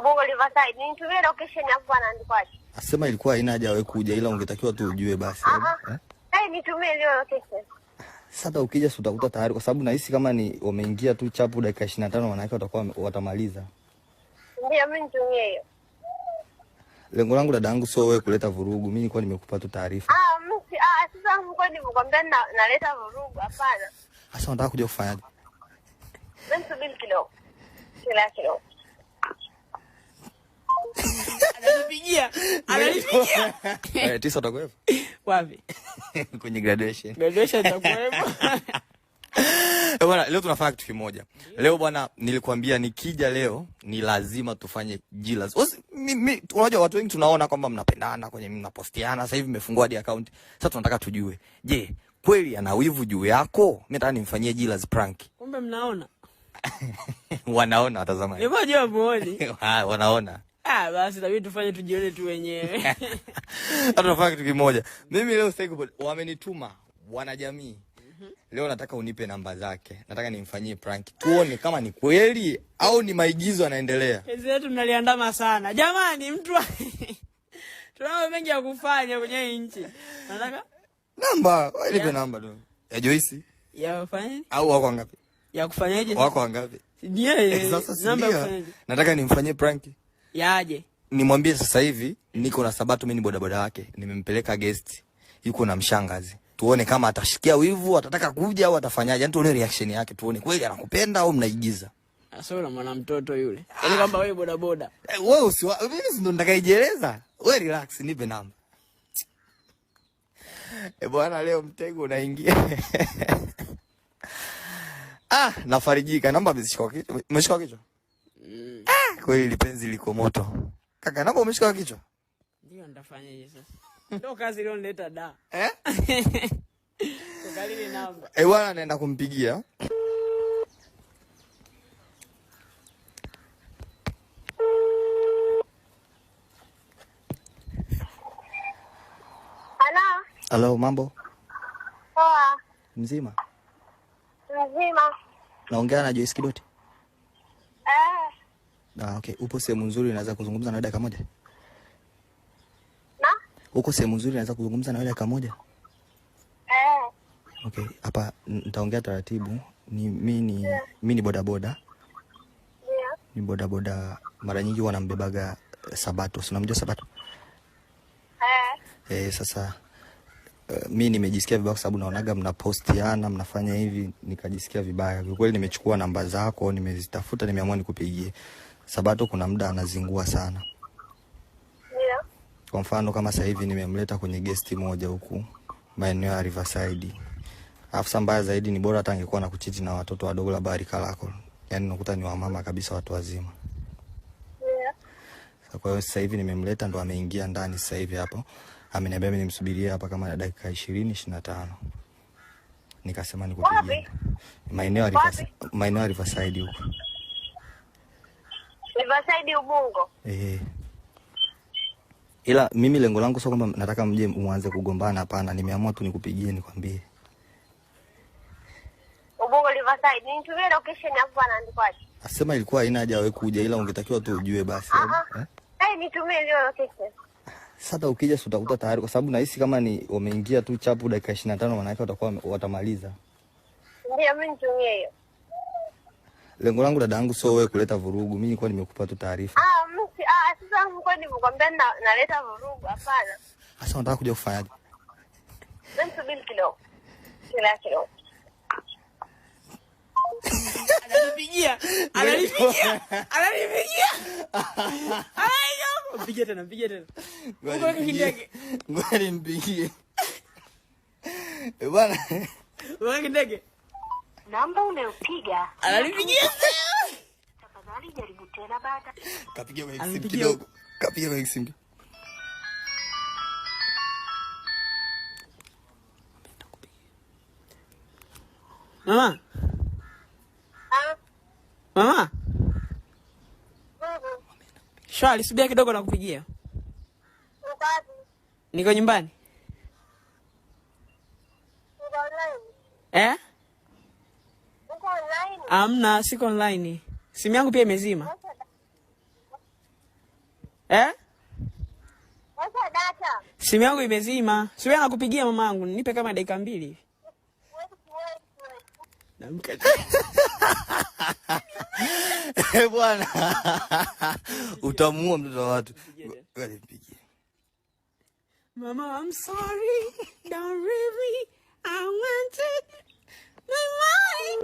Ubungo Riverside. Nitumie location hapo anaandikwaje? Asema ilikuwa haina haja wewe kuja, ila ungetakiwa tu ujue basi. Nitumie hiyo location. Sasa ukija utakuta tayari, kwa sababu nahisi kama ni wameingia tu chapu dakika 25 wanawake watakuwa watamaliza. Ndio mimi nitumie hiyo. Lengo langu dadangu sio wewe kuleta vurugu. Mimi nilikuwa nimekupa tu taarifa. Sasa mko nimekwambia naleta vurugu, hapana. Sasa unataka kuja kufanyaje? Mimi subiri kidogo. Kila kidogo. Ananipigia. Tisa utakuwepo? Wapi? Kwenye graduation. Graduation utakuwepo? Bwana, leo tunafanya kitu kimoja. Leo bwana, nilikwambia nikija leo ni lazima tufanye jilas. Unajua watu wengi tunaona kwamba mnapendana kwenye mnapostiana, sasa hivi mmefungua hadi account. Sasa tunataka tujue, je, kweli ana wivu juu yako? Mimi nataka nimfanyie jilas prank. Kumbe mnaona? Wanaona watazamaji. Ni moja muone. Wanaona. Basi tabii tufanye tujione tu wenyewe. Hata tunafanya kitu kimoja. Mimi leo sasa wamenituma wanajamii. Leo nataka unipe namba zake. Nataka nimfanyie prank. Tuone kama ni kweli au ni maigizo yanaendelea. Hizi yetu mnaliandama sana. Jamani mtu tunao mengi ya kufanya kwenye nchi. Nataka namba, nipe namba tu. Ya Joyce. Ya kufanya? Au wako ngapi? Ya kufanyaje? Wako wangapi? Namba kufanyaje? Nataka nimfanyie prank. Yaje. Nimwambie sasa hivi niko na Sabato, mimi ni bodaboda wake. Nimempeleka guest. Yuko na mshangazi. Tuone kama atashikia wivu, atataka kuja au atafanyaje. Yaani tuone reaction yake, tuone kweli anakupenda au mnaigiza. Sasa mwana mtoto yule. Yaani kwamba wewe bodaboda. Wewe mimi ndo nitakaijeleza. Wewe relax, nipe namba. Bwana, leo mtego unaingia. Nafarijika. Namba umeshika kichwa. Umeshika kichwa? Kweli penzi liko moto. Kaka, namba umeshika kichwa? Ndio nitafanyaje sasa? Ndio kazi leo nileta da. Tukalini namba. Bwana, naenda kumpigia. Hello, mambo? Poa. Mzima? Mzima. Naongea na Joyce Kidoti? Okay. Upo sehemu nzuri naweza kuzungumza na wewe dakika moja? Uko sehemu nzuri naweza kuzungumza na wewe dakika moja? Okay, hapa nitaongea taratibu. Mimi ni bodaboda. Ni bodaboda, mara nyingi wanambebaga Sabato. Si unamjua Sabato? Sasa mimi nimejisikia vibaya kwa sababu naonaga mnapostiana, mnafanya hivi, nikajisikia vibaya. Kwa kweli nimechukua namba zako, nimezitafuta, nimeamua nikupigie. Sabato kuna muda anazingua sana. Kwa mfano kama sasa hivi nimemleta kwenye guest moja huku maeneo ya Riverside. Afisa mbaya zaidi ni bora hata angekuwa na kuchiti na watoto wadogo la barika lako. Yaani unakuta ni wamama kabisa, watu wazima. Kwa hiyo sasa hivi nimemleta, ndo ameingia ndani sasa hivi hapo. Ameniambia mimi nimsubirie hapa kama dakika 20-25. Nikasema nikupigie. Maeneo ya Riverside huko. Riverside Ubungo. Ila mimi lengo langu sio kwamba nataka mje muanze kugombana, hapana. Nimeamua tu nikupigie nikwambie. Ubungo Riverside. Nitumie location hapo anaandikwaje? Asema ilikuwa haina haja wewe kuja, ila ungetakiwa tu ujue basi. Nitumie hiyo location. Sasa ukija utakuta tayari, kwa sababu nahisi kama ni wameingia tu chapu dakika 25 wanawake watakuwa watamaliza. Ndio mimi nitumie hiyo. Lengo langu dadangu sio wewe kuleta vurugu. Mimi nilikuwa nimekupa tu taarifa. Sasa mko nimekwambia naleta vurugu, hapana. Sasa unataka kuja kufanyaje? Mimi subiri kidogo. Kila kidogo. Ananipigia. Mpigie tena. Ngoja nimpigie. Bwana. Wewe ndege. Namba unayopiga. Ananipigia. Tafadhali jaribu tena baada. Kapigia kwa simu kidogo. Kapigia kwa simu. Mama. Mama. Shwari, subia kidogo na kupigia. Niko nyumbani. Amna, siko online. Simu yangu pia imezima. Weka data. Simu yangu imezima. Siwe nakupigia mamangu. Nipe kama dakika 2 hivi. Bwana. Utamuua mtoto wa watu. Ngoja nipigie. Mama, I'm sorry. Don't really. I wanted my mind.